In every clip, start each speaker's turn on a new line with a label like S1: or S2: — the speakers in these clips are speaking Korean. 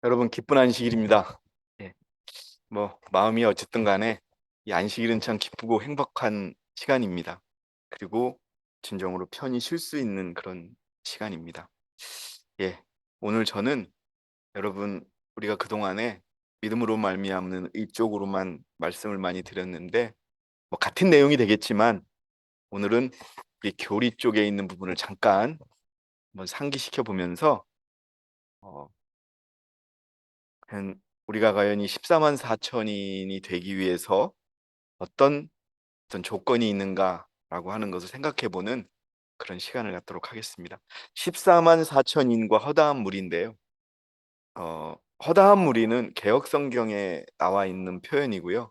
S1: 여러분 기쁜 안식일입니다. 예, 마음이 어쨌든 간에 이 안식일은 참 기쁘고 행복한 시간입니다. 그리고 진정으로 편히 쉴 수 있는 그런 시간입니다. 예, 오늘 저는 여러분 우리가 그동안에 믿음으로 말미암는 이쪽으로만 말씀을 많이 드렸는데 같은 내용이 되겠지만 오늘은 이 교리 쪽에 있는 부분을 잠깐 한번 상기시켜 보면서 어, 우리가 과연 이 14만 4천인이 되기 위해서 어떤 조건이 있는가라고 하는 것을 생각해 보는 그런 시간을 갖도록 하겠습니다. 14만 4천인과 허다한 무리인데요. 허다한 무리는 개역 성경에 나와 있는 표현이고요.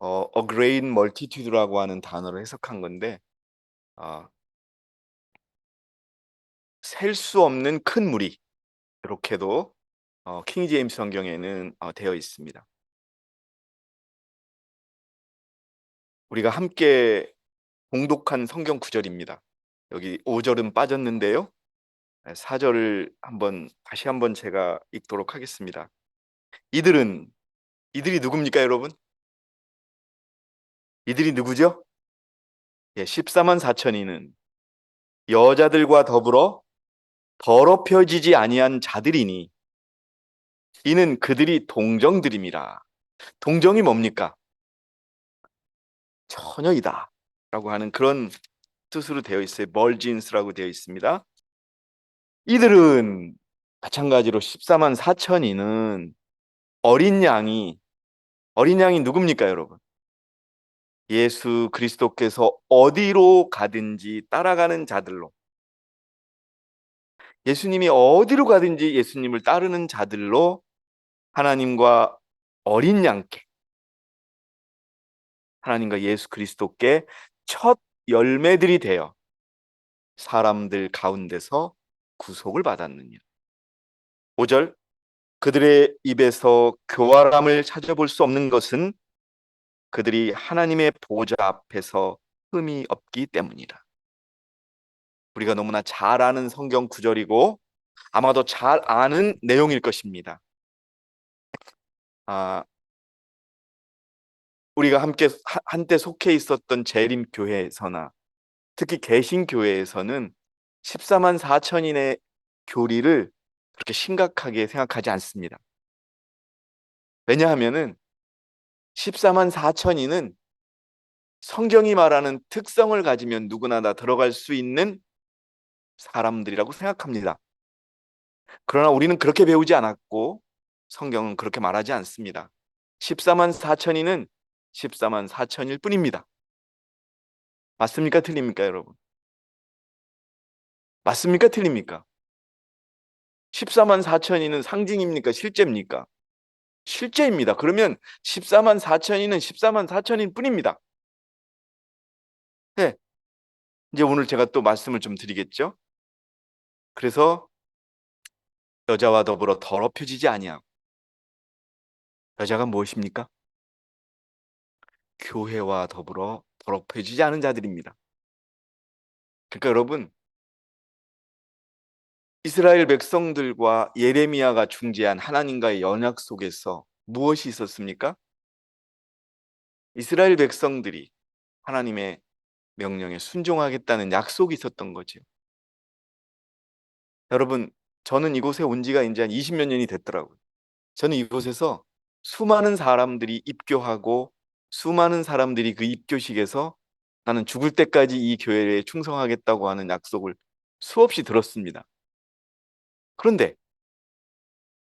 S1: A great multitude라고 하는 단어를 해석한 건데 셀 수 없는 큰 무리, 이렇게도 킹 제임스 성경에는 되어 있습니다. 우리가 함께 봉독한 성경 구절입니다. 여기 5절은 빠졌는데요. 4절을 다시 한번 제가 읽도록 하겠습니다. 이들이 누굽니까, 여러분? 이들이 누구죠? 14만 4천이는 여자들과 더불어 더럽혀지지 아니한 자들이니 이는 그들이 동정들임이라. 동정이 뭡니까? 처녀이다 라고 하는 그런 뜻으로 되어 있어요. 멀진스라고 되어 있습니다. 이들은 마찬가지로 14만 4천이는 어린 양이 누굽니까, 여러분? 예수 그리스도께서 어디로 가든지 따라가는 자들로, 예수님이 어디로 가든지 예수님을 따르는 자들로 하나님과 어린 양께, 하나님과 예수 그리스도께 첫 열매들이 되어 사람들 가운데서 구속을 받았느니라. 5절, 그들의 입에서 교활함을 찾아볼 수 없는 것은 그들이 하나님의 보좌 앞에서 흠이 없기 때문이라. 우리가 너무나 잘 아는 성경 구절이고 아마도 잘 아는 내용일 것입니다. 우리가 한때 속해 있었던 재림교회에서나 특히 개신교회에서는 14만 4천인의 교리를 그렇게 심각하게 생각하지 않습니다. 왜냐하면은 14만 4천인은 성경이 말하는 특성을 가지면 누구나 다 들어갈 수 있는 사람들이라고 생각합니다. 그러나 우리는 그렇게 배우지 않았고 성경은 그렇게 말하지 않습니다. 14만 4천인은 14만 4천일 뿐입니다. 맞습니까? 틀립니까, 여러분? 맞습니까? 틀립니까? 14만 4천인은 상징입니까? 실제입니까? 실제입니다. 그러면 14만 4천인은 14만 4천인 뿐입니다. 네. 이제 오늘 제가 또 말씀을 좀 드리겠죠? 그래서 여자와 더불어 더럽혀지지 아니하고, 여자가 무엇입니까? 교회와 더불어 더럽혀지지 않은 자들입니다. 그러니까 여러분, 이스라엘 백성들과 예레미야가 중재한 하나님과의 언약 속에서 무엇이 있었습니까? 이스라엘 백성들이 하나님의 명령에 순종하겠다는 약속이 있었던 거죠. 여러분, 저는 이곳에 온 지가 이제 한 20몇 년이 됐더라고요. 저는 이곳에서 수많은 사람들이 입교하고 수많은 사람들이 그 입교식에서 나는 죽을 때까지 이 교회에 충성하겠다고 하는 약속을 수없이 들었습니다. 그런데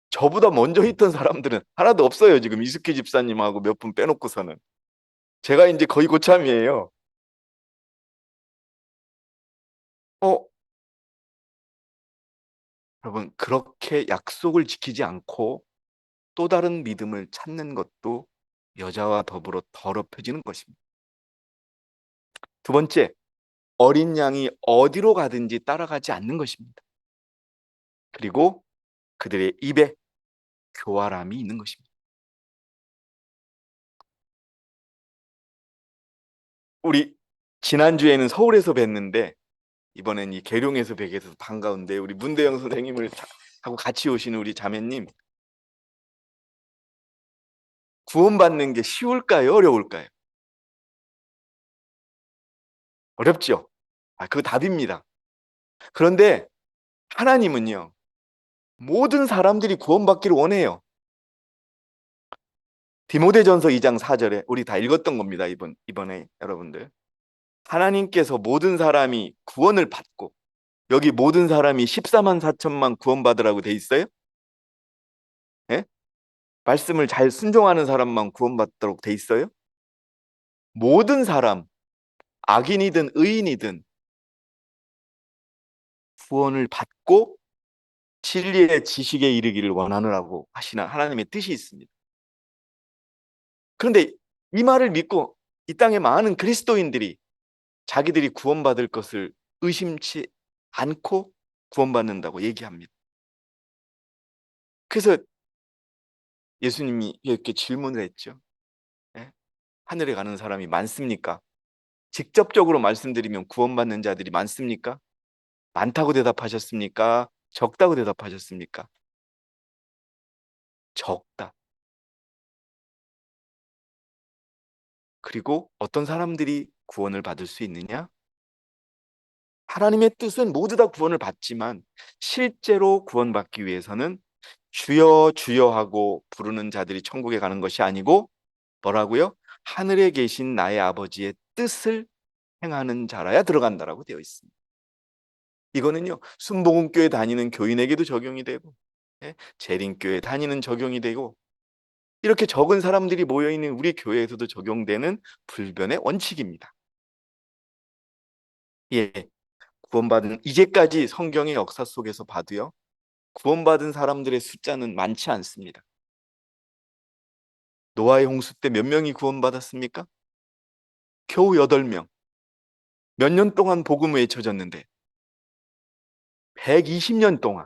S1: 저보다 먼저 있던 사람들은 하나도 없어요. 지금 이스키 집사님하고 몇 분 빼놓고서는. 제가 이제 거의 고참이에요. 어, 여러분, 그렇게 약속을 지키지 않고 또 다른 믿음을 찾는 것도 여자와 더불어 더럽혀지는 것입니다. 두 번째, 어린 양이 어디로 가든지 따라가지 않는 것입니다. 그리고 그들의 입에 교활함이 있는 것입니다. 우리 지난주에는 서울에서 뵀는데 이번엔 이 계룡에서 뵈게 돼서 반가운데, 우리 문대영 선생님을 하고 같이 오시는 우리 자매님, 구원받는 게 쉬울까요? 어려울까요? 어렵죠. 그거 답입니다. 그런데 하나님은요, 모든 사람들이 구원받기를 원해요. 디모데전서 2장 4절에 우리 다 읽었던 겁니다. 이번에 여러분들. 하나님께서 모든 사람이 구원을 받고, 여기 모든 사람이 14만 4천만 구원받으라고 돼 있어요? 예? 말씀을 잘 순종하는 사람만 구원받도록 돼 있어요? 모든 사람, 악인이든 의인이든 구원을 받고 진리의 지식에 이르기를 원하느라고 하시는 하나님의 뜻이 있습니다. 그런데 이 말을 믿고 이 땅에 많은 그리스도인들이 자기들이 구원받을 것을 의심치 않고 구원받는다고 얘기합니다. 그래서 예수님이 이렇게 질문을 했죠. 예? 하늘에 가는 사람이 많습니까? 직접적으로 말씀드리면 구원받는 자들이 많습니까? 많다고 대답하셨습니까? 적다고 대답하셨습니까? 적다. 그리고 어떤 사람들이 구원을 받을 수 있느냐? 하나님의 뜻은 모두 다 구원을 받지만 실제로 구원받기 위해서는 주여 주여 하고 부르는 자들이 천국에 가는 것이 아니고 뭐라고요? 하늘에 계신 나의 아버지의 뜻을 행하는 자라야 들어간다라고 되어 있습니다. 이거는요, 순복음교회 다니는 교인에게도 적용이 되고, 재림교회 다니는 적용이 되고, 이렇게 적은 사람들이 모여있는 우리 교회에서도 적용되는 불변의 원칙입니다. 예, 구원받은, 이제까지 성경의 역사 속에서 봐도요, 구원받은 사람들의 숫자는 많지 않습니다. 노아의 홍수 때 몇 명이 구원받았습니까? 겨우 8명. 몇 년 동안 복음을 외쳐졌는데 120년 동안.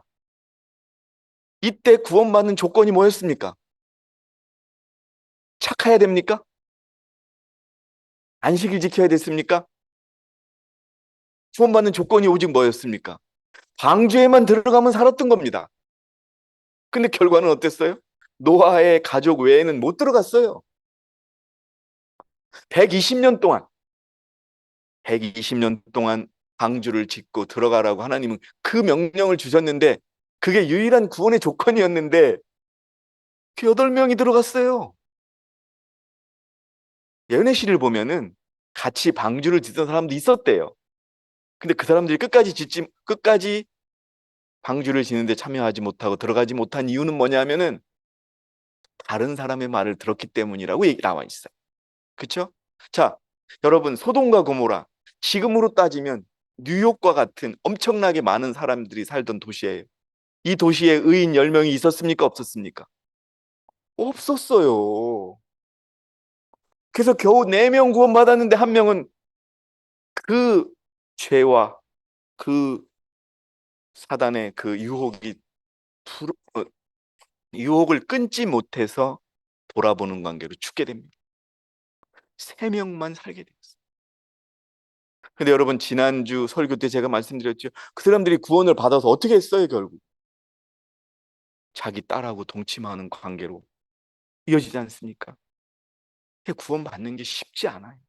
S1: 이때 구원받는 조건이 뭐였습니까? 착해야 됩니까? 안식일 지켜야 됐습니까? 구원받는 조건이 오직 뭐였습니까? 방주에만 들어가면 살았던 겁니다. 근데 결과는 어땠어요? 노아의 가족 외에는 못 들어갔어요. 120년 동안 120년 동안 방주를 짓고 들어가라고 하나님은 그 명령을 주셨는데 그게 유일한 구원의 조건이었는데 그 8명이 들어갔어요. 연애시를 보면은 같이 방주를 짓던 사람도 있었대요. 근데 그 사람들이 끝까지 방주를 짓는데 참여하지 못하고 들어가지 못한 이유는 뭐냐면은 다른 사람의 말을 들었기 때문이라고 얘기 나와 있어요. 그렇죠? 자, 여러분 소돔과 고모라 지금으로 따지면 뉴욕과 같은 엄청나게 많은 사람들이 살던 도시예요. 이 도시에 의인 10명이 있었습니까? 없었습니까? 없었어요. 그래서 겨우 4명 구원받았는데 한 명은 그 죄와 그 사단의 그 유혹을 끊지 못해서 돌아보는 관계로 죽게 됩니다. 3명만 살게 됐어요. 근데 여러분 지난주 설교 때 제가 말씀드렸죠. 그 사람들이 구원을 받아서 어떻게 했어요, 결국? 자기 딸하고 동침하는 관계로 이어지지 않습니까? 구원받는 게 쉽지 않아요.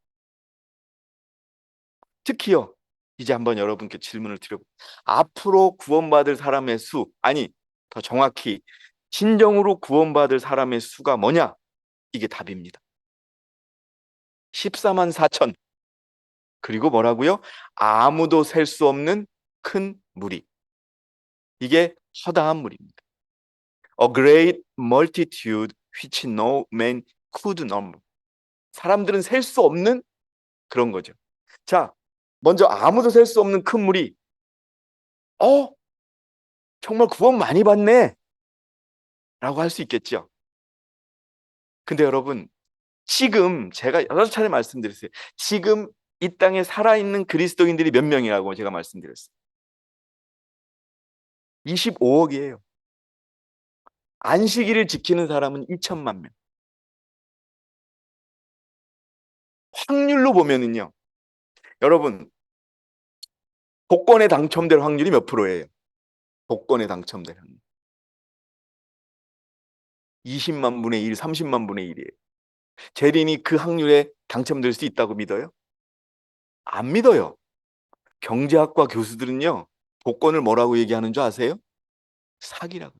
S1: 특히요. 이제 한번 여러분께 질문을 드려볼게요. 앞으로 구원받을 사람의 수, 아니 더 정확히 진정으로 구원받을 사람의 수가 뭐냐? 이게 답입니다. 14만 4천. 그리고 뭐라고요? 아무도 셀 수 없는 큰 무리. 이게 허다한 무리입니다. A great multitude which no man could number. 사람들은 셀 수 없는 그런 거죠. 자, 먼저 아무도 셀 수 없는 큰 무리. 정말 구원 많이 받네. 라고 할 수 있겠죠. 근데 여러분, 지금 제가 6차례 말씀드렸어요. 지금 이 땅에 살아있는 그리스도인들이 몇 명이라고 제가 말씀드렸어요. 25억이에요. 안식일을 지키는 사람은 2천만 명. 확률로 보면은요. 여러분, 복권에 당첨될 확률이 몇 프로예요? 복권에 당첨될 확률. 20만 분의 1, 30만 분의 1이에요. 재림이 그 확률에 당첨될 수 있다고 믿어요? 안 믿어요. 경제학과 교수들은요, 복권을 뭐라고 얘기하는 줄 아세요? 사기라고 해요.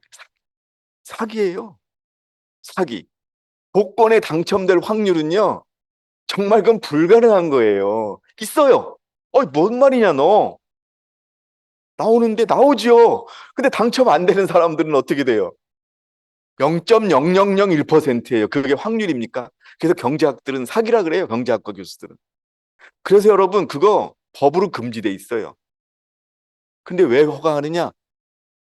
S1: 사기예요. 사기. 복권에 당첨될 확률은요, 정말 그건 불가능한 거예요. 있어요. 뭔 말이냐, 너. 나오는데 나오지요. 근데 당첨 안 되는 사람들은 어떻게 돼요? 0.0001%예요. 그게 확률입니까? 그래서 경제학들은 사기라 그래요. 경제학과 교수들은. 그래서 여러분, 그거 법으로 금지돼 있어요. 근데 왜 허가하느냐?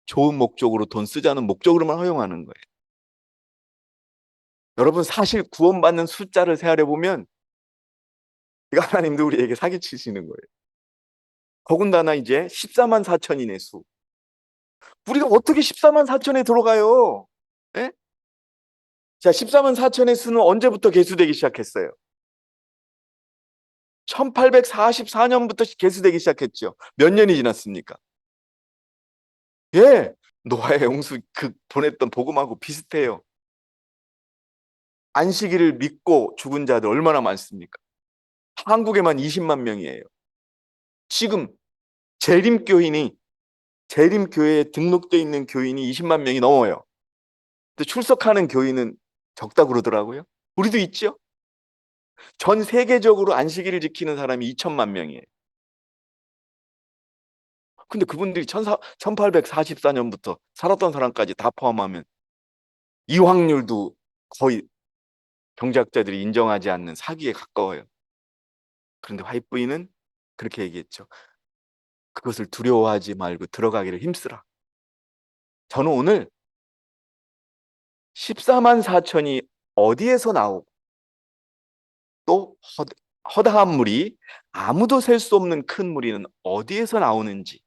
S1: 좋은 목적으로 돈 쓰자는 목적으로만 허용하는 거예요. 여러분, 사실 구원받는 숫자를 세하려 보면 이거 하나님도 우리에게 사기치시는 거예요. 더군다나 이제 14만 4천인의 수. 우리가 어떻게 14만 4천에 들어가요? 예? 자, 14만 4천의 수는 언제부터 계수되기 시작했어요? 1844년부터 계수되기 시작했죠. 몇 년이 지났습니까? 예, 노아의 홍수 그 보냈던 복음하고 비슷해요. 안식일을 믿고 죽은 자들 얼마나 많습니까? 한국에만 20만 명이에요. 지금 재림교회에 등록돼 있는 교인이 20만 명이 넘어요. 근데 출석하는 교인은 적다 그러더라고요. 우리도 있죠? 전 세계적으로 안식일을 지키는 사람이 2천만 명이에요. 근데 그분들이 1844년부터 살았던 사람까지 다 포함하면 이 확률도 거의 경제학자들이 인정하지 않는 사기에 가까워요. 그런데 화이트부인은 그렇게 얘기했죠. 그것을 두려워하지 말고 들어가기를 힘쓰라. 저는 오늘 14만 4천이 어디에서 나오고 또 허다한 물이 아무도 셀 수 없는 큰 무리는 어디에서 나오는지,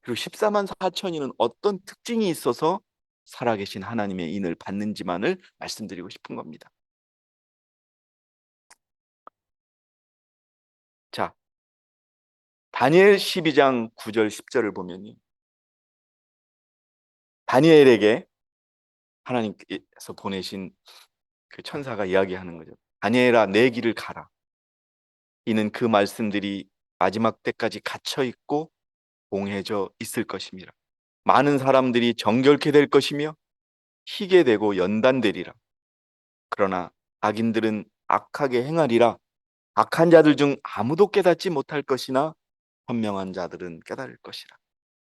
S1: 그리고 14만 4천이는 어떤 특징이 있어서 살아계신 하나님의 인을 받는지만을 말씀드리고 싶은 겁니다. 자, 다니엘 12장 9절 10절을 보면요, 다니엘에게 하나님께서 보내신 그 천사가 이야기하는 거죠. 다니엘아, 내 길을 가라. 이는 그 말씀들이 마지막 때까지 갇혀 있고 봉해져 있을 것입니다. 많은 사람들이 정결케 될 것이며 희게 되고 연단되리라. 그러나 악인들은 악하게 행하리라. 악한 자들 중 아무도 깨닫지 못할 것이나 현명한 자들은 깨달을 것이라.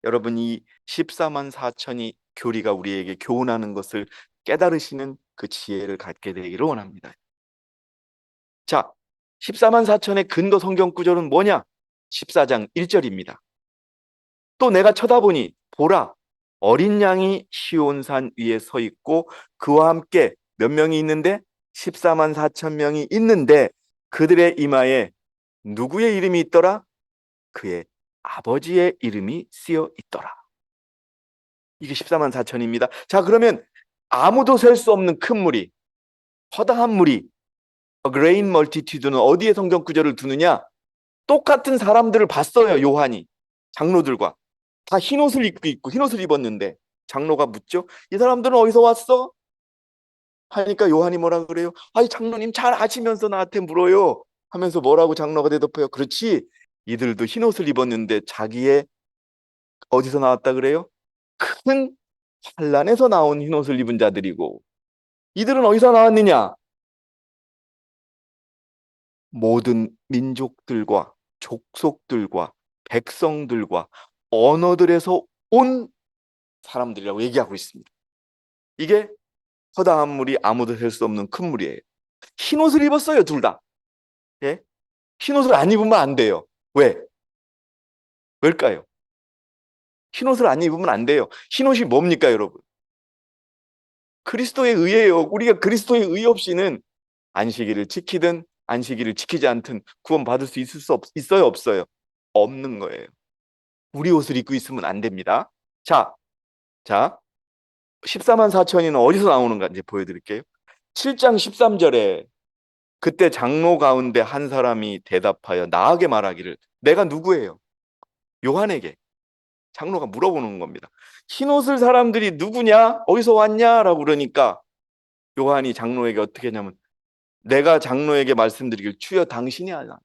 S1: 여러분, 이 14만 4천이 교리가 우리에게 교훈하는 것을 깨달으시는 그 지혜를 갖게 되기를 원합니다. 자, 14만 4천의 근거 성경 구절은 뭐냐? 14장 1절입니다. 또 내가 쳐다보니 보라, 어린 양이 시온산 위에 서 있고 그와 함께 몇 명이 있는데 14만 4천 명이 있는데 그들의 이마에 누구의 이름이 있더라? 그의 아버지의 이름이 쓰여 있더라. 이게 14만 4천입니다. 자, 그러면 아무도 셀 수 없는 큰 무리, 허다한 무리, A great multitude는 어디에 성경 구절을 두느냐? 똑같은 사람들을 봤어요. 요한이 장로들과 다 흰옷을 입고 있고 흰옷을 입었는데 장로가 묻죠. 이 사람들은 어디서 왔어? 하니까 요한이 뭐라 그래요? 아니, 장로님 잘 아시면서 나한테 물어요. 하면서 뭐라고 장로가 대답해요? 그렇지, 이들도 흰옷을 입었는데 자기의 어디서 나왔다 그래요? 큰 환란에서 나온 흰옷을 입은 자들이고, 이들은 어디서 나왔느냐? 모든 민족들과 족속들과 백성들과 언어들에서 온 사람들이라고 얘기하고 있습니다. 이게 허다한 물이 아무도 셀 수 없는 큰 물이에요. 흰옷을 입었어요, 둘 다. 예? 흰옷을 안 입으면 안 돼요. 왜? 왜일까요? 흰옷을 안 입으면 안 돼요. 흰옷이 뭡니까, 여러분? 그리스도의 의예요. 우리가 그리스도의 의 없이는 안식일을 지키든 안식일을 지키지 않든 구원받을 수 있어요, 없어요? 없는 거예요. 우리 옷을 입고 있으면 안 됩니다. 자, 14만 4천이는 어디서 나오는가 이제 보여드릴게요. 7장 13절에 그때 장로 가운데 한 사람이 대답하여 나에게 말하기를, 내가 누구예요? 요한에게 장로가 물어보는 겁니다. 흰옷을 사람들이 누구냐? 어디서 왔냐? 라고 그러니까 요한이 장로에게 어떻게 했냐면 내가 장로에게 말씀드리길 주여 당신이 알라.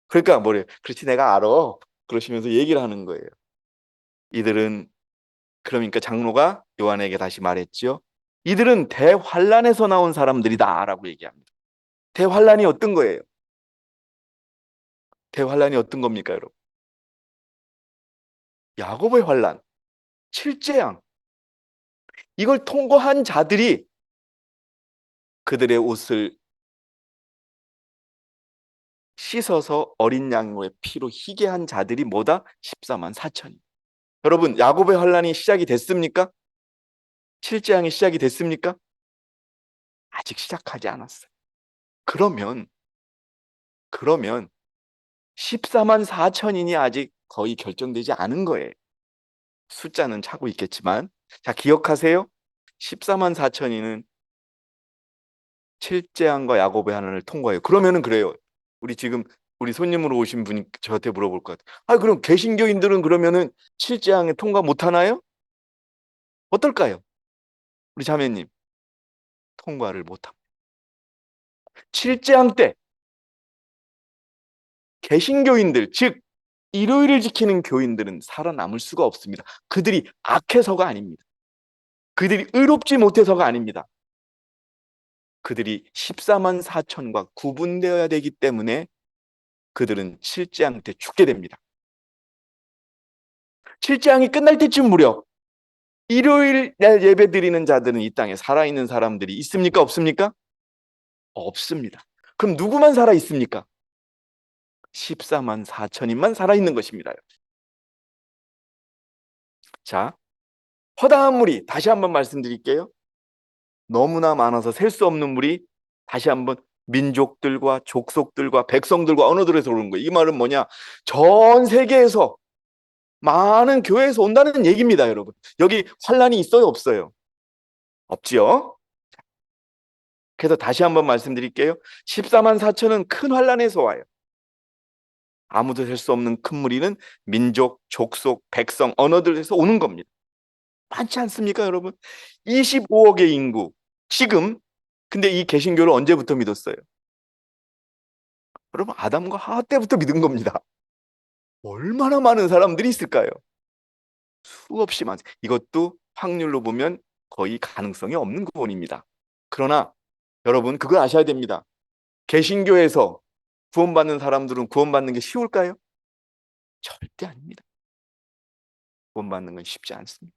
S1: 그러니까 뭐래? 그렇지 내가 알아. 그러시면서 얘기를 하는 거예요. 이들은 그러니까 장로가 요한에게 다시 말했지요. 이들은 대환란에서 나온 사람들이다라고 얘기합니다. 대환란이 어떤 거예요? 대환란이 어떤 겁니까, 여러분? 야곱의 환란, 칠재앙. 이걸 통과한 자들이 그들의 옷을 씻어서 어린 양의 피로 희게 한 자들이 뭐다? 14만 4천이. 여러분, 야곱의 환란이 시작이 됐습니까? 칠재앙이 시작이 됐습니까? 아직 시작하지 않았어요. 그러면 14만 4천인이 아직 거의 결정되지 않은 거예요. 숫자는 차고 있겠지만. 자, 기억하세요. 14만 4천인은 칠재앙과 야곱의 하나를 통과해요. 그러면은 그래요. 우리 지금 우리 손님으로 오신 분이 저한테 물어볼 것 같아요. 아, 그럼 개신교인들은 그러면은 칠재앙에 통과 못 하나요? 어떨까요? 우리 자매님, 통과를 못 합니다. 칠재앙 때 개신교인들, 즉 일요일을 지키는 교인들은 살아남을 수가 없습니다. 그들이 악해서가 아닙니다. 그들이 의롭지 못해서가 아닙니다. 그들이 14만 4천과 구분되어야 되기 때문에 그들은 칠재앙 때 죽게 됩니다. 칠재앙이 끝날 때쯤 무렵 일요일 날 예배 드리는 자들은 이 땅에 살아있는 사람들이 있습니까? 없습니까? 없습니다. 그럼 누구만 살아있습니까? 14만 4천인만 살아있는 것입니다. 자, 허다한 물이 다시 한번 말씀드릴게요. 너무나 많아서 셀 수 없는 물이 다시 한번 민족들과 족속들과 백성들과 언어들에서 오는 거예요. 이 말은 뭐냐? 전 세계에서 많은 교회에서 온다는 얘기입니다, 여러분. 여기 환란이 있어요, 없어요? 없지요? 그래서 다시 한번 말씀드릴게요. 14만 4천은 큰 환란에서 와요. 아무도 셀 수 없는 큰 무리는 민족, 족속, 백성, 언어들에서 오는 겁니다. 많지 않습니까, 여러분? 25억의 인구. 지금 근데 이 개신교를 언제부터 믿었어요? 여러분, 아담과 하와 때부터 믿은 겁니다. 얼마나 많은 사람들이 있을까요? 수없이 많죠. 이것도 확률로 보면 거의 가능성이 없는 구원입니다. 그러나 여러분, 그거 아셔야 됩니다. 개신교에서 구원받는 사람들은 구원받는 게 쉬울까요? 절대 아닙니다. 구원받는 건 쉽지 않습니다.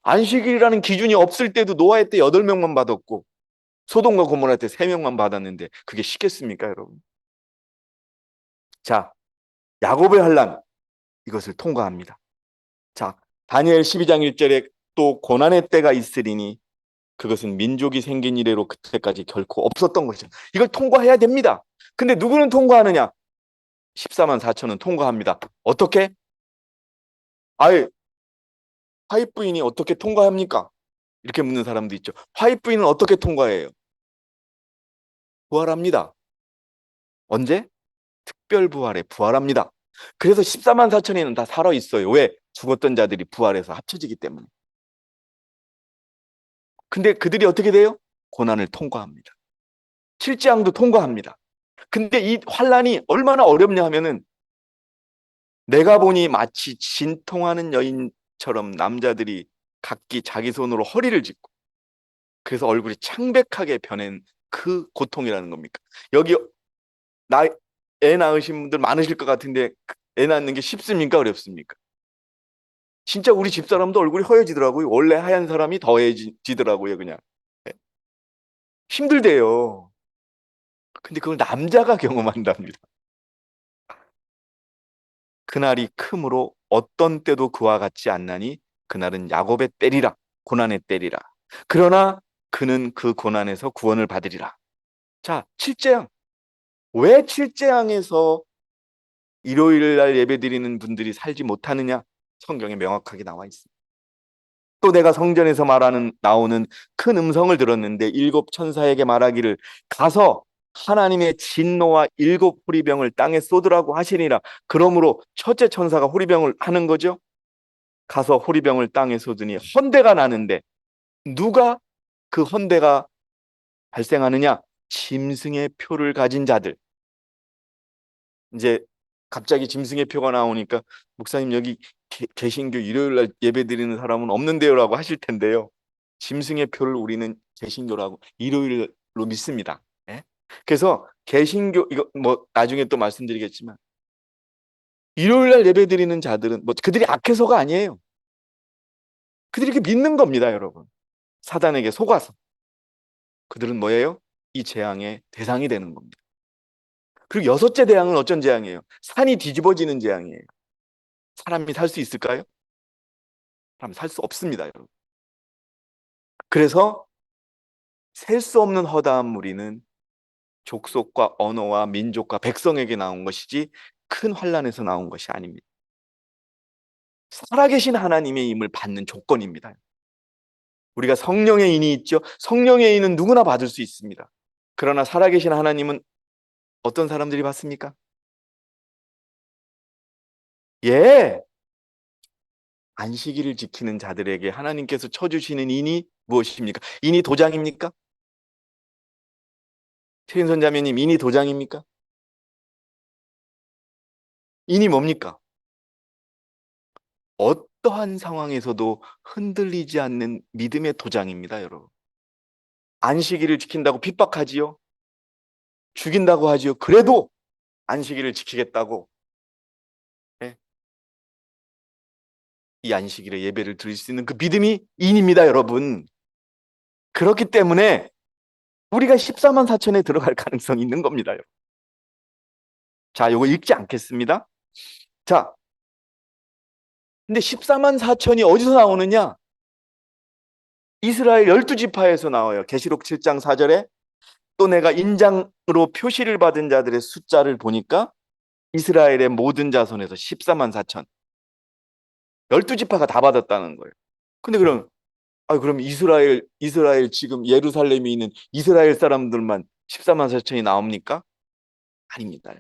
S1: 안식일이라는 기준이 없을 때도 노아의 때 8명만 받았고 소돔과 고모라 때 3명만 받았는데 그게 쉽겠습니까, 여러분? 자, 야곱의 환란 이것을 통과합니다. 자, 다니엘 12장 1절에 또 고난의 때가 있으리니 그것은 민족이 생긴 이래로 그때까지 결코 없었던 것이죠. 이걸 통과해야 됩니다. 근데 누구는 통과하느냐? 14만 4천은 통과합니다. 어떻게? 아예 화이트부인이 어떻게 통과합니까? 이렇게 묻는 사람도 있죠. 화이트부인은 어떻게 통과해요? 부활합니다. 언제? 특별 부활에 부활합니다. 그래서 14만 4천에는 다 살아있어요. 왜? 죽었던 자들이 부활해서 합쳐지기 때문에. 근데 그들이 어떻게 돼요? 고난을 통과합니다. 칠재앙도 통과합니다. 근데 이 환란이 얼마나 어렵냐 하면은 내가 보니 마치 진통하는 여인처럼 남자들이 각기 자기 손으로 허리를 짚고 그래서 얼굴이 창백하게 변한 그 고통이라는 겁니까? 여기 애 낳으신 분들 많으실 것 같은데 애 낳는 게 쉽습니까? 어렵습니까? 진짜 우리 집사람도 얼굴이 허해지더라고요. 원래 하얀 사람이 더 해지더라고요, 그냥. 네. 힘들대요. 근데 그걸 남자가 경험한답니다. 그날이 크므로 어떤 때도 그와 같지 않나니 그날은 야곱의 때리라 고난의 때리라. 그러나 그는 그 고난에서 구원을 받으리라. 자, 칠재앙. 왜 칠재앙에서 일요일 날 예배드리는 분들이 살지 못하느냐? 성경에 명확하게 나와 있습니다. 또 내가 성전에서 나오는 큰 음성을 들었는데 일곱 천사에게 말하기를 가서 하나님의 진노와 일곱 호리병을 땅에 쏟으라고 하시니라. 그러므로 첫째 천사가 호리병을 하는 거죠. 가서 호리병을 땅에 쏟으니 헌대가 나는데 누가 그 헌대가 발생하느냐? 짐승의 표를 가진 자들. 이제 갑자기 짐승의 표가 나오니까 목사님 여기 개신교 일요일 날 예배 드리는 사람은 없는데요라고 하실 텐데요. 짐승의 표를 우리는 개신교라고 일요일로 믿습니다. 예? 그래서 개신교 이거 뭐 나중에 또 말씀드리겠지만 일요일 날 예배 드리는 자들은 뭐 그들이 악해서가 아니에요. 그들이 이렇게 믿는 겁니다, 여러분. 사단에게 속아서. 그들은 뭐예요? 이 재앙의 대상이 되는 겁니다. 그리고 여섯째 재앙은 어쩐 재앙이에요? 산이 뒤집어지는 재앙이에요. 사람이 살 수 있을까요? 사람 살 수 없습니다, 여러분. 그래서 셀 수 없는 허다한 무리는 족속과 언어와 민족과 백성에게 나온 것이지 큰 환란에서 나온 것이 아닙니다. 살아계신 하나님의 힘을 받는 조건입니다. 우리가 성령의 인이 있죠. 성령의 인은 누구나 받을 수 있습니다. 그러나 살아계신 하나님은 어떤 사람들이 받습니까? 예, 안식일을 지키는 자들에게 하나님께서 쳐주시는 인이 무엇입니까? 인이 도장입니까? 최인선 자매님, 인이 도장입니까? 인이 뭡니까? 어떠한 상황에서도 흔들리지 않는 믿음의 도장입니다, 여러분. 안식일을 지킨다고 핍박하지요? 죽인다고 하지요? 그래도 안식일을 지키겠다고, 예? 이 안식일에 예배를 드릴 수 있는 그 믿음이 인입니다, 여러분. 그렇기 때문에 우리가 14만 4천에 들어갈 가능성이 있는 겁니다, 여러분. 자, 요거 읽지 않겠습니다. 자, 근데 14만 4천이 어디서 나오느냐? 이스라엘 12지파에서 나와요. 계시록 7장 4절에 또 내가 인장으로 표시를 받은 자들의 숫자를 보니까 이스라엘의 모든 자손에서 14만 4천. 12지파가 다 받았다는 거예요. 근데 그럼 이스라엘 지금 예루살렘에 있는 이스라엘 사람들만 14만 4천이 나옵니까? 아닙니다.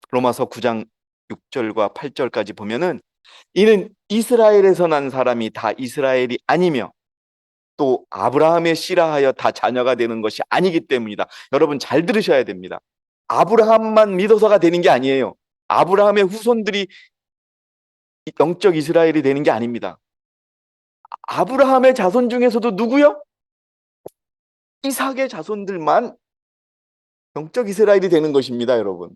S1: 로마서 9장 6절과 8절까지 보면은 이는 이스라엘에서 난 사람이 다 이스라엘이 아니며 또 아브라함의 씨라 하여 다 자녀가 되는 것이 아니기 때문이다. 여러분 잘 들으셔야 됩니다. 아브라함만 믿어서가 되는 게 아니에요. 아브라함의 후손들이 영적 이스라엘이 되는 게 아닙니다. 아브라함의 자손 중에서도 누구요? 이삭의 자손들만 영적 이스라엘이 되는 것입니다, 여러분.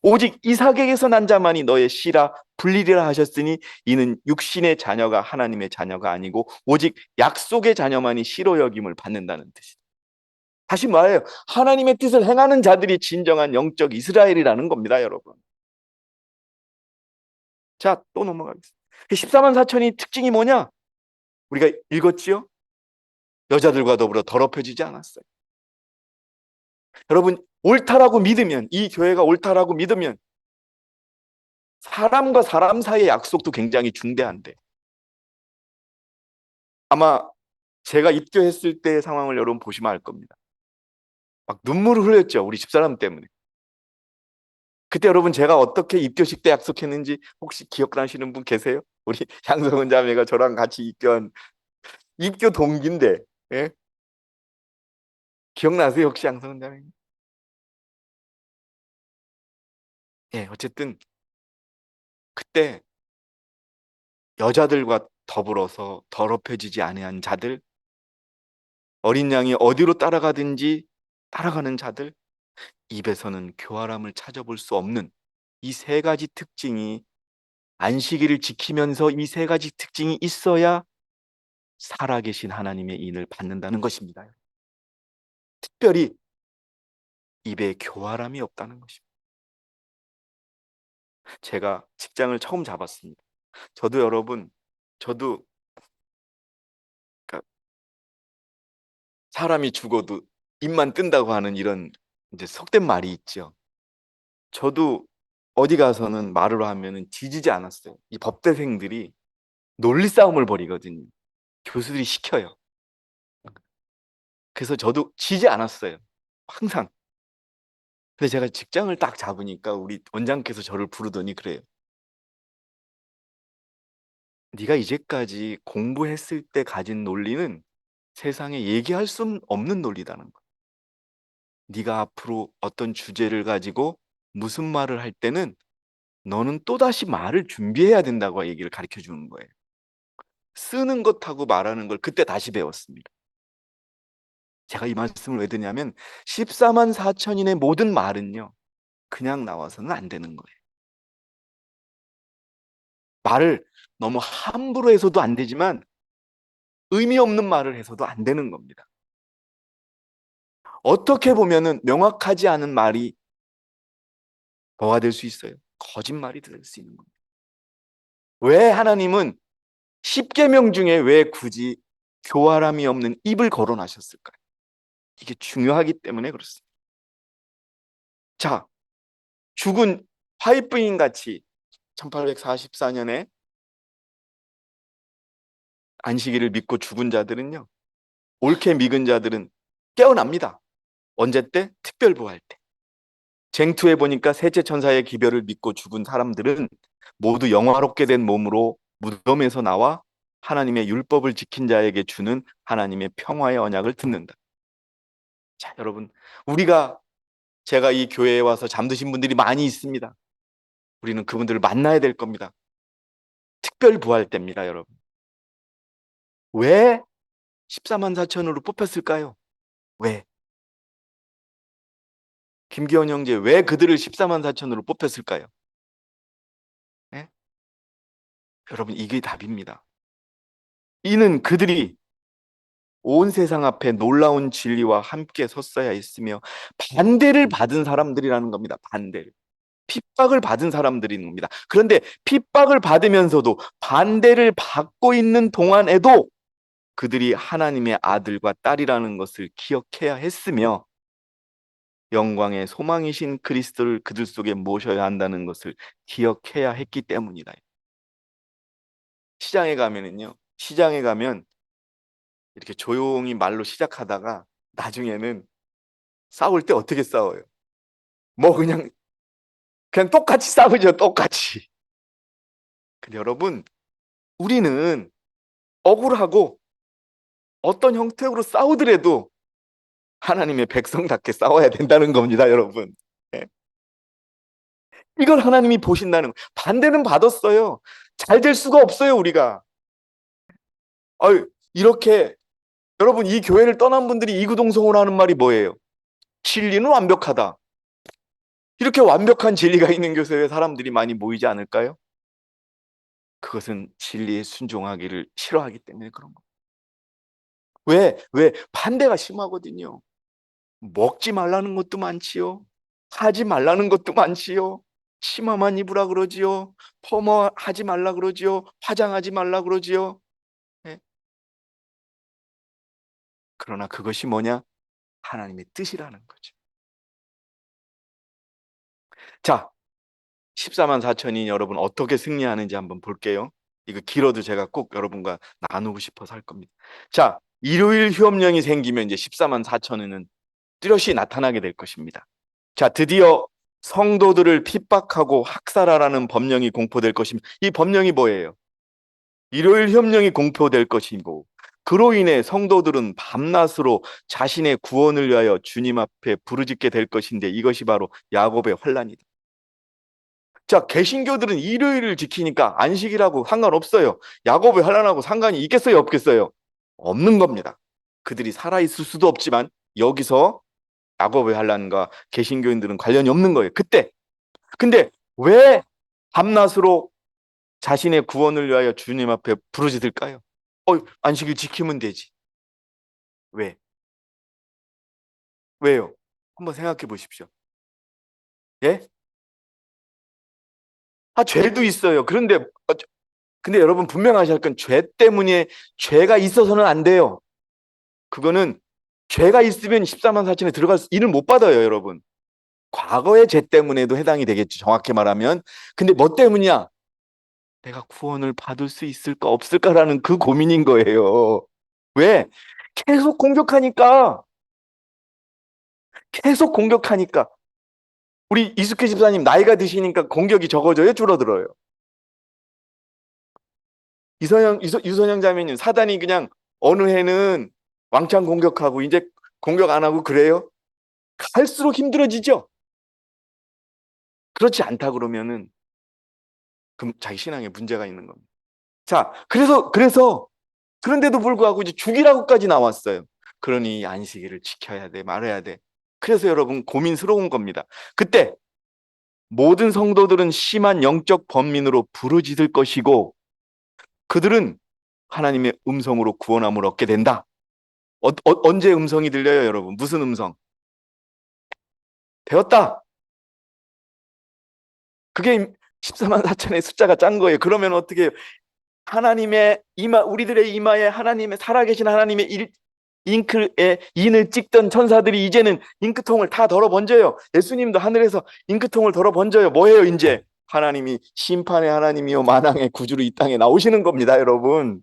S1: 오직 이삭에게서 난 자만이 너의 씨라 불리리라 하셨으니 이는 육신의 자녀가 하나님의 자녀가 아니고 오직 약속의 자녀만이 씨로 여김을 받는다는 뜻이다. 다시 말해요. 하나님의 뜻을 행하는 자들이 진정한 영적 이스라엘이라는 겁니다, 여러분. 자, 또 넘어가겠습니다. 14만 4천이 특징이 뭐냐? 우리가 읽었지요? 여자들과 더불어 더럽혀지지 않았어요. 여러분, 옳다라고 믿으면, 이 교회가 옳다라고 믿으면 사람과 사람 사이의 약속도 굉장히 중대한데 아마 제가 입교했을 때의 상황을 여러분 보시면 알 겁니다. 막 눈물을 흘렸죠. 우리 집사람 때문에. 그때 여러분 제가 어떻게 입교식 때 약속했는지 혹시 기억나시는 분 계세요? 우리 양성은 자매가 저랑 같이 입교한 입교 동기인데, 예? 기억나세요 혹시 양성은 자매? 예, 어쨌든 그때 여자들과 더불어서 더럽혀지지 아니한 자들, 어린 양이 어디로 따라가든지 따라가는 자들, 입에서는 교활함을 찾아볼 수 없는 이 세 가지 특징이 안식일을 지키면서 이 세 가지 특징이 있어야 살아계신 하나님의 인을 받는다는 것입니다. 특별히 입에 교활함이 없다는 것입니다. 제가 직장을 처음 잡았습니다. 저도 여러분, 저도 그러니까 사람이 죽어도 입만 뜬다고 하는 이런 이제 속된 말이 있죠. 저도 어디 가서는 말을 하면은 지지지 않았어요. 이 법대생들이 논리 싸움을 벌이거든요. 교수들이 시켜요. 그래서 저도 지지 않았어요. 항상. 근데 제가 직장을 딱 잡으니까 우리 원장께서 저를 부르더니 그래요. 네가 이제까지 공부했을 때 가진 논리는 세상에 얘기할 수 없는 논리라는 거예요. 네가 앞으로 어떤 주제를 가지고 무슨 말을 할 때는 너는 또다시 말을 준비해야 된다고 얘기를 가르쳐 주는 거예요. 쓰는 것하고 말하는 걸 그때 다시 배웠습니다. 제가 이 말씀을 왜 드냐면 14만 4천인의 모든 말은요, 그냥 나와서는 안 되는 거예요. 말을 너무 함부로 해서도 안 되지만 의미 없는 말을 해서도 안 되는 겁니다. 어떻게 보면은 명확하지 않은 말이 뭐가 될 수 있어요? 거짓말이 될 수 있는 겁니다. 왜 하나님은 10계명 중에 왜 굳이 교활함이 없는 입을 거론하셨을까요? 이게 중요하기 때문에 그렇습니다. 자, 죽은 파이프인 같이 1844년에 안식일을 믿고 죽은 자들은요, 옳게 믿은 자들은 깨어납니다. 언제 때? 특별부활 때. 쟁투해 보니까 셋째 천사의 기별을 믿고 죽은 사람들은 모두 영화롭게 된 몸으로 무덤에서 나와 하나님의 율법을 지킨 자에게 주는 하나님의 평화의 언약을 듣는다. 자, 여러분, 제가 이 교회에 와서 잠드신 분들이 많이 있습니다. 우리는 그분들을 만나야 될 겁니다. 특별 부활 때입니다, 여러분. 왜 14만 4천으로 뽑혔을까요? 왜? 김기현 형제, 왜 그들을 14만 4천으로 뽑혔을까요? 네? 여러분, 이게 답입니다. 이는 그들이 온 세상 앞에 놀라운 진리와 함께 섰어야 했으며 반대를 받은 사람들이라는 겁니다. 반대를. 핍박을 받은 사람들인 겁니다. 그런데 핍박을 받으면서도 반대를 받고 있는 동안에도 그들이 하나님의 아들과 딸이라는 것을 기억해야 했으며 영광의 소망이신 그리스도를 그들 속에 모셔야 한다는 것을 기억해야 했기 때문이다. 시장에 가면 이렇게 조용히 말로 시작하다가 나중에는 싸울 때 어떻게 싸워요? 뭐 그냥 똑같이 싸우죠, 똑같이. 근데 여러분, 우리는 억울하고 어떤 형태로 싸우더라도 하나님의 백성답게 싸워야 된다는 겁니다, 여러분. 예? 이걸 하나님이 보신다는 거예요. 반대는 받았어요. 잘 될 수가 없어요, 우리가. 이렇게 여러분, 이 교회를 떠난 분들이 이구동성으로 하는 말이 뭐예요? 진리는 완벽하다. 이렇게 완벽한 진리가 있는 교회에 사람들이 많이 모이지 않을까요? 그것은 진리에 순종하기를 싫어하기 때문에 그런 거예요. 왜? 반대가 심하거든요. 먹지 말라는 것도 많지요. 하지 말라는 것도 많지요. 치마만 입으라 그러지요. 퍼머하지 말라 그러지요. 화장하지 말라 그러지요. 예? 그러나 그것이 뭐냐? 하나님의 뜻이라는 거죠. 자, 14만 4천이 여러분 어떻게 승리하는지 한번 볼게요. 이거 길어도 제가 꼭 여러분과 나누고 싶어서 할 겁니다. 자, 일요일 휴업령이 생기면 이제 14만 4천은 뚜렷이 나타나게 될 것입니다. 자, 드디어 성도들을 핍박하고 학살하라는 법령이 공포될 것입니다. 이 법령이 뭐예요? 일요일 협령이 공포될 것이고, 그로 인해 성도들은 밤낮으로 자신의 구원을 위하여 주님 앞에 부르짖게 될 것인데, 이것이 바로 야곱의 환란이다. 자, 개신교들은 일요일을 지키니까 안식이라고 상관없어요. 야곱의 환란하고 상관이 있겠어요, 없겠어요? 없는 겁니다. 그들이 살아있을 수도 없지만 여기서 야곱의 환란과 개신교인들은 관련이 없는 거예요. 근데 왜 밤낮으로 자신의 구원을 위하여 주님 앞에 부르짖을까요? 안식일 지키면 되지. 왜? 왜요? 한번 생각해 보십시오. 예? 죄도 있어요. 근데 여러분 분명하셔야 할 건 죄 때문에 죄가 있어서는 안 돼요. 그거는 죄가 있으면 14만 4천에 들어갈 일을 못 받아요, 여러분. 과거의 죄 때문에도 해당이 되겠죠, 정확히 말하면. 근데 뭐 때문이야? 내가 구원을 받을 수 있을까 없을까라는 그 고민인 거예요. 왜? 계속 공격하니까. 계속 공격하니까. 우리 이숙희 집사님 나이가 드시니까 공격이 적어져요, 줄어들어요? 유선영 자매님, 사단이 그냥 어느 해는 왕창 공격하고 이제 공격 안 하고 그래요? 갈수록 힘들어지죠. 그렇지 않다 그러면은 자기 신앙에 문제가 있는 겁니다. 자, 그래서 그런데도 불구하고 이제 죽이라고까지 나왔어요. 그러니 안식일을 지켜야 돼, 말해야 돼. 그래서 여러분 고민스러운 겁니다. 그때 모든 성도들은 심한 영적 번민으로 부르짖을 것이고 그들은 하나님의 음성으로 구원함을 얻게 된다. 언제 음성이 들려요, 여러분? 무슨 음성? 되었다. 그게 14만 4천의 숫자가 짠 거예요. 그러면 어떻게 해요? 하나님의 이마, 우리들의 이마에 하나님의 살아계신 하나님의 잉크에 인을 찍던 천사들이 이제는 잉크통을 다 덜어 번져요. 예수님도 하늘에서 잉크통을 덜어 번져요. 뭐예요, 이제? 하나님이 심판의 하나님이요 만왕의 구주로 이 땅에 나오시는 겁니다, 여러분.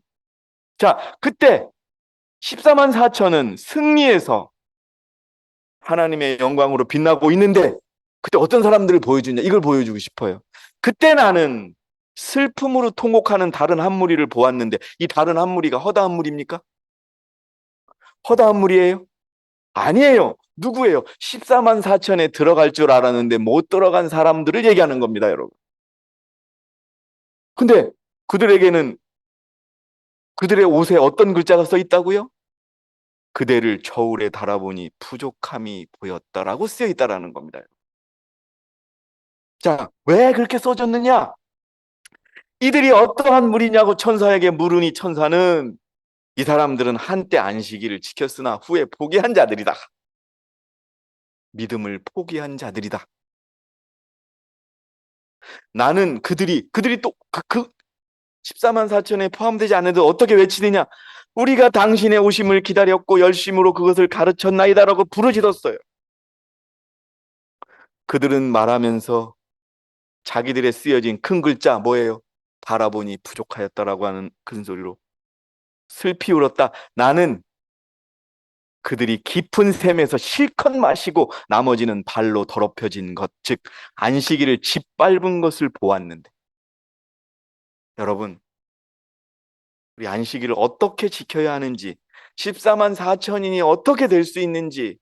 S1: 자, 그때 14만 4천은 승리해서 하나님의 영광으로 빛나고 있는데 그때 어떤 사람들을 보여주냐? 이걸 보여주고 싶어요. 그때 나는 슬픔으로 통곡하는 다른 한 무리를 보았는데 이 다른 한 무리가 허다한 무리입니까? 허다한 무리예요? 아니에요. 누구예요? 14만 4천에 들어갈 줄 알았는데 못 들어간 사람들을 얘기하는 겁니다, 여러분. 근데 그들에게는 그들의 옷에 어떤 글자가 써 있다고요? 그대를 저울에 달아보니 부족함이 보였다라고 쓰여 있다라는 겁니다. 자, 왜 그렇게 써졌느냐? 이들이 어떠한 무리냐고 천사에게 물으니 천사는 이 사람들은 한때 안식일을 지켰으나 후에 포기한 자들이다. 믿음을 포기한 자들이다. 나는 그들이 또 그 14만 4천에 포함되지 않아도 어떻게 외치느냐? 우리가 당신의 오심을 기다렸고 열심으로 그것을 가르쳤나이다라고 부르짖었어요. 그들은 말하면서 자기들의 쓰여진 큰 글자 뭐예요? 바라보니 부족하였다라고 하는 큰 소리로 슬피 울었다. 나는 그들이 깊은 샘에서 실컷 마시고 나머지는 발로 더럽혀진 것, 즉 안식일을 짓밟은 것을 보았는데 여러분 우리 안식일을 어떻게 지켜야 하는지 14만 4천인이 어떻게 될 수 있는지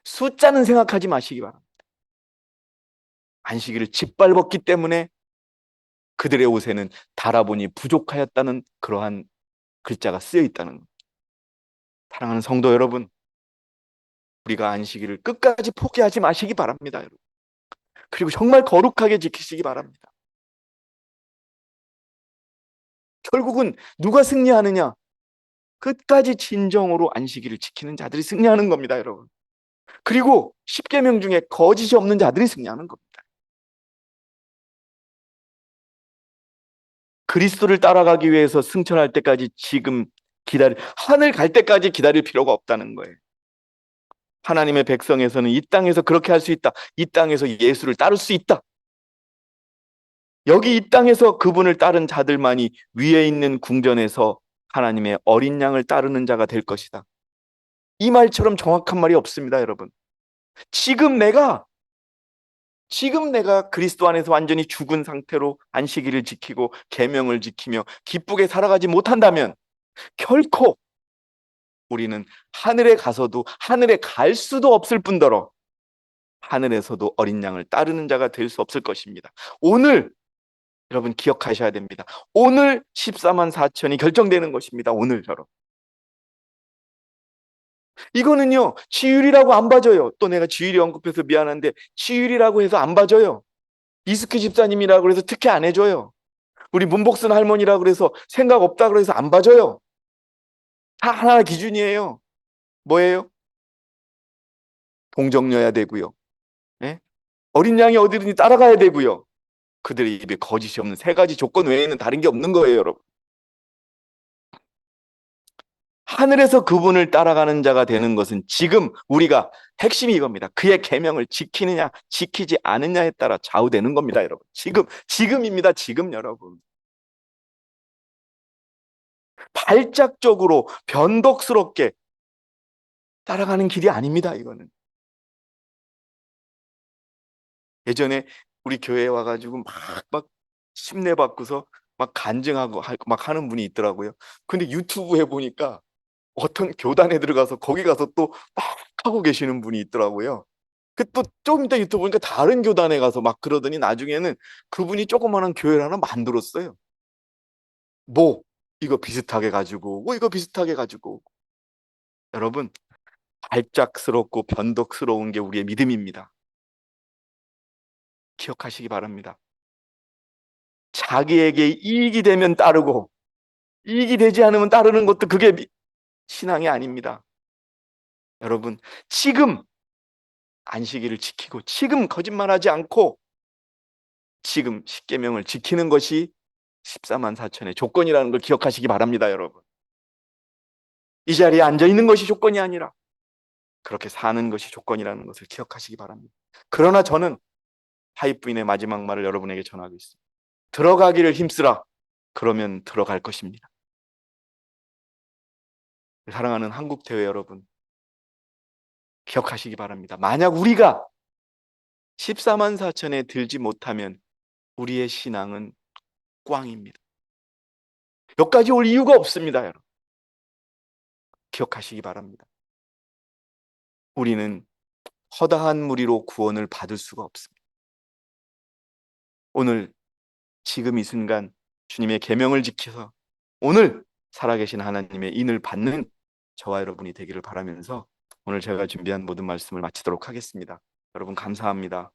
S1: 숫자는 생각하지 마시기 바랍니다. 안식일을 짓밟았기 때문에 그들의 옷에는 달아보니 부족하였다는 그러한 글자가 쓰여 있다는 것. 사랑하는 성도 여러분, 우리가 안식일을 끝까지 포기하지 마시기 바랍니다. 여러분. 그리고 정말 거룩하게 지키시기 바랍니다. 결국은 누가 승리하느냐? 끝까지 진정으로 안식일을 지키는 자들이 승리하는 겁니다, 여러분. 그리고 10계명 중에 거짓이 없는 자들이 승리하는 겁니다. 그리스도를 따라가기 위해서 승천할 때까지 지금 하늘 갈 때까지 기다릴 필요가 없다는 거예요. 하나님의 백성에서는 이 땅에서 그렇게 할 수 있다. 이 땅에서 예수를 따를 수 있다. 여기 이 땅에서 그분을 따른 자들만이 위에 있는 궁전에서 하나님의 어린 양을 따르는 자가 될 것이다. 이 말처럼 정확한 말이 없습니다, 여러분. 지금 내가 그리스도 안에서 완전히 죽은 상태로 안식일을 지키고 계명을 지키며 기쁘게 살아가지 못한다면 결코 우리는 하늘에 가서도 하늘에 갈 수도 없을 뿐더러 하늘에서도 어린 양을 따르는 자가 될 수 없을 것입니다. 오늘 여러분 기억하셔야 됩니다. 오늘 14만 4천이 결정되는 것입니다. 오늘처럼. 이거는요. 지율이라고 안 봐줘요. 또 내가 지율이 언급해서 미안한데 지율이라고 해서 안 봐줘요. 이스키 집사님이라고 해서 특혜 안 해줘요. 우리 문복순 할머니라고 해서 생각 없다고 해서 안 봐줘요. 다 하나 기준이에요. 뭐예요? 동정녀야 되고요. 예? 어린 양이 어디든지 따라가야 되고요. 그들의 입에 거짓이 없는 세 가지 조건 외에는 다른 게 없는 거예요, 여러분. 하늘에서 그분을 따라가는 자가 되는 것은 지금 우리가 핵심이 이겁니다. 그의 계명을 지키느냐 지키지 않느냐에 따라 좌우되는 겁니다, 여러분. 지금입니다. 지금 여러분. 발작적으로 변덕스럽게 따라가는 길이 아닙니다, 이거는. 예전에 우리 교회에 와가지고 막 심내 받고서 막 간증하고 막 하는 분이 있더라고요. 근데 유튜브에 보니까 어떤 교단에 들어가서 거기 가서 또 막 하고 계시는 분이 있더라고요. 그 또 좀 이따 유튜브 보니까 다른 교단에 가서 막 그러더니 나중에는 그분이 조그마한 교회를 하나 만들었어요. 뭐 이거 비슷하게 가지고 뭐 이거 비슷하게 가지고. 여러분, 발작스럽고 변덕스러운 게 우리의 믿음입니다. 기억하시기 바랍니다. 자기에게 이익이 되면 따르고 이익이 되지 않으면 따르는 것도 그게 신앙이 아닙니다. 여러분, 지금 안식일을 지키고 지금 거짓말하지 않고 지금 십계명을 지키는 것이 14만 4천의 조건이라는 걸 기억하시기 바랍니다. 여러분, 이 자리에 앉아 있는 것이 조건이 아니라 그렇게 사는 것이 조건이라는 것을 기억하시기 바랍니다. 그러나 저는 하이브인의 마지막 말을 여러분에게 전하고 있습니다. 들어가기를 힘쓰라. 그러면 들어갈 것입니다. 사랑하는 한국교회 여러분, 기억하시기 바랍니다. 만약 우리가 14만 4천에 들지 못하면 우리의 신앙은 꽝입니다. 여기까지 올 이유가 없습니다. 여러분, 기억하시기 바랍니다. 우리는 허다한 무리로 구원을 받을 수가 없습니다. 오늘 지금 이 순간 주님의 계명을 지켜서 오늘 살아계신 하나님의 인을 받는 저와 여러분이 되기를 바라면서 오늘 제가 준비한 모든 말씀을 마치도록 하겠습니다. 여러분, 감사합니다.